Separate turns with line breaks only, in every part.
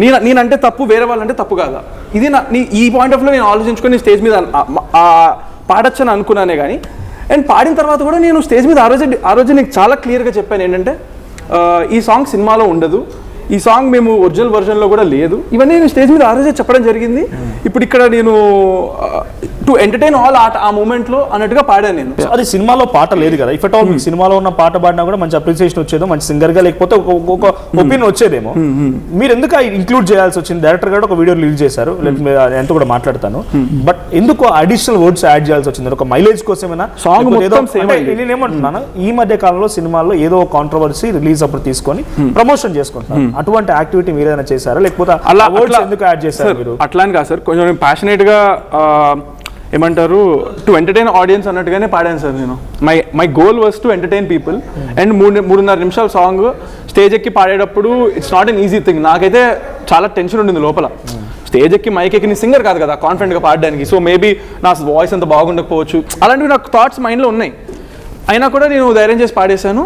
నేనంటే తప్పు, వేరే వాళ్ళంటే తప్పు కాదా, ఇది ఈ పాయింట్ ఆఫ్ వ్యూలో నేను ఆలోచించుకొని స్టేజ్ మీద పాడొచ్చని అనుకున్నానే కానీ, అండ్ పాడిన తర్వాత కూడా నేను స్టేజ్ మీద ఆ రోజు నీకు చాలా క్లియర్గా చెప్పాను ఏంటంటే ఈ సాంగ్ సినిమాలో ఉండదు, ఈ సాంగ్ మేము ఒరిజినల్ వర్జన్లో కూడా లేదు, ఇవన్నీ నేను స్టేజ్ మీద ఆ రోజే చెప్పడం జరిగింది. ఇప్పుడు ఇక్కడ నేను టు ఎంటర్టైన్ ఆల్ ఆ మూమెంట్లో అన్నట్టుగా పాడాను నేను.
అది సినిమాలో పాట లేదు కదా, ఇఫ్ అట్ ఆల్ సినిమాలో ఉన్న పాట పాడినా కూడా మంచి అప్రిసియేషన్ వచ్చేదో, మంచి సింగర్గా లేకపోతే ఒక ఒపీనియన్ వచ్చేదేమో. మీరు ఎందుకు ఇంక్లూడ్ చేయాల్సి వచ్చింది? డైరెక్టర్ గారు ఒక వీడియో రిలీజ్ చేశారు, ఎంత కూడా మాట్లాడతాను, బట్ ఎందుకు అడిషనల్ వర్డ్స్ యాడ్ చేయాల్సి వచ్చింది? ఒక మైలేజ్ కోసమేనా?
సాంగ్
నేనేమంటున్నాను, ఈ మధ్య కాలంలో సినిమాల్లో ఏదో కాంట్రవర్సీ రిలీజ్ అప్పుడు తీసుకొని ప్రమోషన్ చేసుకుంటున్నారు, అటువంటి యాక్టివిటీ మీరు ఏదైనా చేశారా, లేకపోతే అలా ఎందుకు యాడ్ చేశారు మీరు?
అట్లా అని కాదు సార్, కొంచెం ప్యాషనేట్ గా ఏమంటారు టు ఎంటర్టైన్ ఆడియన్స్ అన్నట్టుగానే పాడాను సార్ నేను. My goal was to entertain people. And 3.5 నిమిషాల సాంగ్ స్టేజ్ ఎక్కి పాడేటప్పుడు it's not an easy thing. నాకైతే చాలా టెన్షన్ ఉండింది లోపల, స్టేజ్ ఎక్కి మైక్ ఎక్కి సింగర్ కాదు కదా కాన్ఫిడెంట్గా పాడడానికి, సో మేబీ నా వాయిస్ అంత బాగుండకపోవచ్చు, అలాంటివి నాకు థాట్స్ మైండ్లో ఉన్నాయి. అయినా కూడా నేను ధైర్యం చేసి పాడేశాను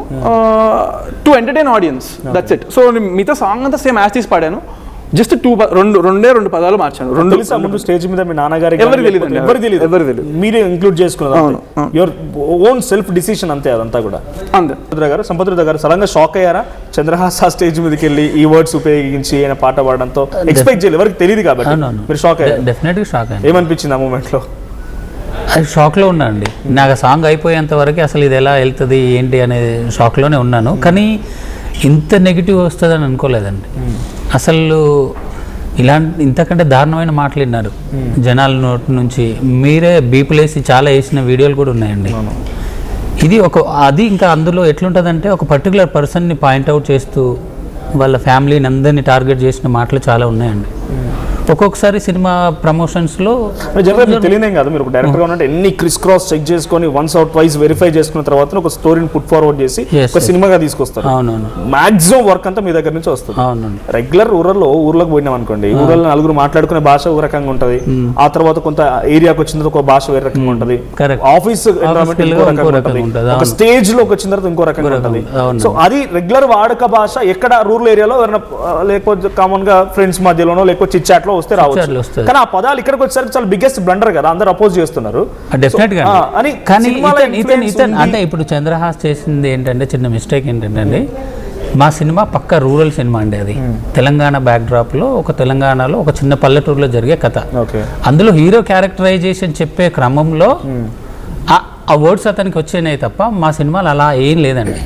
to entertain audience, that's it. So మిగతా సాంగ్ అంతా సేమ్ యాజ్ తీసి పాడాను, జస్ట్ రెండు పదాలు మార్చాను.
ముందు స్టేజ్ మీద మీ నాన్నగారికి
ఎవరు తెలియదు,
మీరే ఇంక్లూడ్ చేసుకున్నారు, యువర్ ఓన్ సెల్ఫ్ డిసిషన్ అంతే, అదంతా కూడా అంతే. సంపద్రుద్ర గారు సడన్గా షాక్ అయ్యారా? చంద్రహాస స్టేజ్ మీదకి వెళ్ళి ఈ వర్డ్స్ ఉపయోగించి ఆయన పాట పాడడంతో ఎక్స్పెక్ట్ చేయలేదు, ఎవరికి తెలియదు కాబట్టి మీరు షాక్ అయ్యారు?
డెఫినెట్గా షాక్ అయ్యాను.
ఏమనిపించింది ఆ మూమెంట్ లో?
అది షాక్లో ఉన్నానండి. నాకు సాంగ్ అయిపోయేంత వరకు అసలు ఇది ఎలా వెళ్తుంది ఏంటి అనే షాక్లోనే ఉన్నాను, కానీ ఇంత నెగిటివ్ వస్తుందని అనుకోలేదండి. అసలు ఇంతకంటే దారుణమైన మాటలు విన్నారు జనాల నోటి నుంచి. మీరే బీపులేసి చాలా వేసిన వీడియోలు కూడా ఉన్నాయండి. ఇది అది ఇంకా అందులో ఎట్లుంటుందంటే ఒక పర్టికులర్ పర్సన్ని పాయింట్అవుట్ చేస్తూ వాళ్ళ ఫ్యామిలీని అందరినీ టార్గెట్ చేసిన మాటలు చాలా ఉన్నాయండి. ఒక్కొక్కసారి సినిమా ప్రమోషన్స్లో
తెలియదేం కాదు, మీరు ఒక డైరెక్టర్గా ఉన్నట్టు ఎన్ని క్రిస్ క్రాస్ చెక్ చేసుకొని వన్స్ అవుట్ వైజ్ వెరిఫై చేసుకున్న తర్వాత ఒక స్టోరీని పుట్ ఫార్వర్డ్ చేసి ఒక సినిమాగా తీసుకొస్తారు.
అవునవును,
మాక్సిమం వర్క్ అంతా మీ దగ్గర నుంచి వస్తుంది.
అవునండి.
రెగ్యులర్ ఊర్లోకి పోయినాం అనుకోండి, ఊర్లో నలుగురు మాట్లాడుకునే భాష ఒక రకంగా ఉంటుంది, ఆ తర్వాత కొంత ఏరియాకి వచ్చిన తర్వాత ఒక భాష వేరే రకంగా ఉంటుంది, ఆఫీస్ ఒక స్టేజ్ లోకి వచ్చిన తర్వాత ఇంకో రకంగా ఉంటుంది. సో అది రెగ్యులర్ వాడక భాష ఎక్కడ రూరల్ ఏరియాలో లేకపోతే కామన్ గా ఫ్రెండ్స్ మధ్యలోనో లేకపోతే చిట్ చాట్ లో వస్తే రావచ్చు, కానీ ఆ పదాలు ఇక్కడికి వచ్చేసరికి చాలా బిగ్గెస్ట్ బ్లండర్ కదా, అందరూ అపోజ్ చేస్తున్నారు.
అంటే ఇప్పుడు చంద్రహాస్ చేసింది ఏంటంటే చిన్న మిస్టేక్ ఏంటంటే, మా సినిమా పక్క రూరల్ సినిమా అండి, అది తెలంగాణ బ్యాక్డ్రాప్ లో తెలంగాణలో ఒక చిన్న పల్లెటూరులో జరిగే కథ. అందులో హీరో క్యారెక్టరైజేషన్ చెప్పే క్రమంలో ఆ వర్డ్స్ అతనికి వచ్చేనాయి తప్ప మా సినిమాలు అలా ఏం లేదండి.